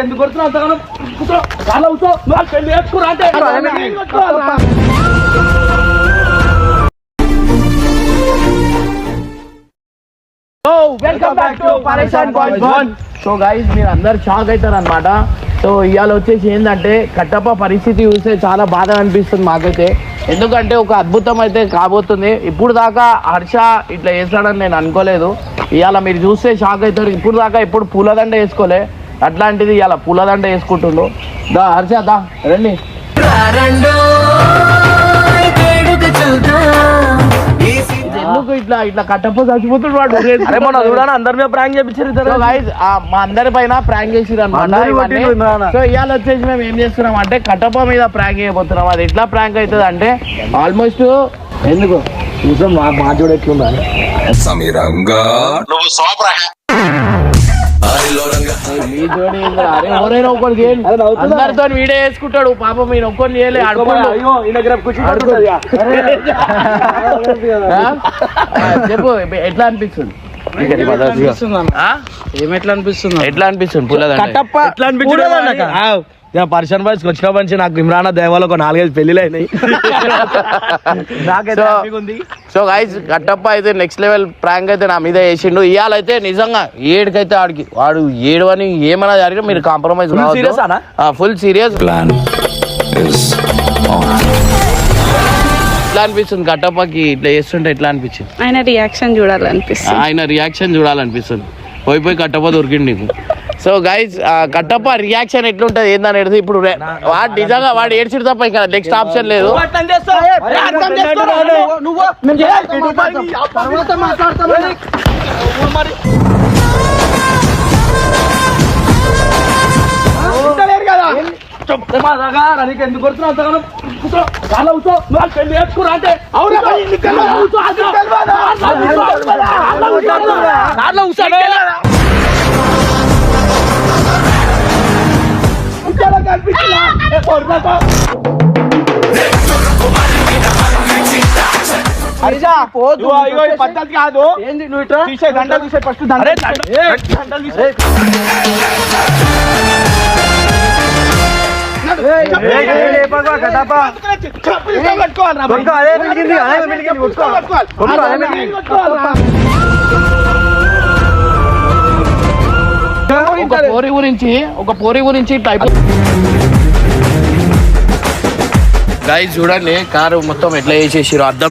ఎందుకు కొడుతున్నావు పెళ్లి వేసుకురా అంటే సో గైస్ మీరు అందరు షాక్ అవుతారు అనమాట. సో ఇవాళ వచ్చేసి ఏంటంటే కట్టప్ప పరిస్థితి చూస్తే చాలా బాధ అనిపిస్తుంది మాకైతే. ఎందుకంటే ఒక అద్భుతం అయితే కాబోతుంది. ఇప్పుడు దాకా హర్ష ఇట్లా వేస్తాడని నేను అనుకోలేదు. ఇవాళ మీరు చూస్తే షాక్ అవుతారు. ఇప్పుడు దాకా ఎప్పుడు పూలదండ వేసుకోలే, అట్లాంటిది ఇవాళ పూలదండ వేసుకుంటుండు. దా హర్ష దా రండి. ఎందుకు ఇట్లా ఇట్లా కట్టప్ప చచ్చిపోతుంది వాడు. అందరి మీద ప్రాంక్ చేయించారు మా అందరి పైన ప్రాంక్ చేసిరు అనమాట. సో ఇవాళ వచ్చేసి మేము ఏం చేస్తున్నాం అంటే కట్టప్ప మీద ప్రాంక్ చేయబోతున్నాం. అది ఎట్లా ప్రాంక్ అవుతుంది అంటే ఆల్మోస్ట్ ఎందుకు చూసాం మా చూడ ఎట్లుందా ఎవరైనా ఒకరికి అందరితో వీడియో వేసుకుంటాడు పాపం. మీరు ఒక్కరిని చేయలే చెప్పు ఎట్లా అనిపిస్తుంది? ఏమెట్లా అనిపిస్తుంది? ఎట్లా అనిపిస్తుంది పర్సన్ బాయ్స్ వచ్చిన మంచి నాకు ఇమ్రాన్ దేవాలో ఒక 4-5 పెళ్లిలు అయినాయి. సో గైస్ కట్టప్ప అయితే నెక్స్ట్ లెవెల్ ప్రాంక్ అయితే నా మీద వేసిండు. ఇవాళైతే నిజంగా ఏడుకైతే ఆడికి వాడు ఏడు అని ఏమైనా జరిగినా మీరు కాంప్రమైజ్ ఫుల్ సీరియస్. ఎట్లా అనిపిస్తుంది కట్టప్పకి ఇట్లా చేస్తుంటే? ఎట్లా అనిపించింది? ఆయన రియాక్షన్ చూడాలనిపిస్తుంది. పోయి కట్టప్ప దొరికింది నీకు. సో గైస్ కట్టప్ప రియాక్షన్ ఎట్లుంటది ఏందని ఎడితే ఇప్పుడు వాడు నిజంగా వాడు ఏడ్చిడు తప్ప ఇంకా నెక్స్ట్ ఆప్షన్ లేదు. ఎందుకు కొడుతున్నావు పెళ్లి వేసుకురా అంటే పద్ధతి కాదు. తీసే దండలు తీసే ఫస్ట్ ఒక పోరి గురించి టైప్ గైస్ చూడండి కారు మొత్తం ఎట్లా వేసేసారు అర్థం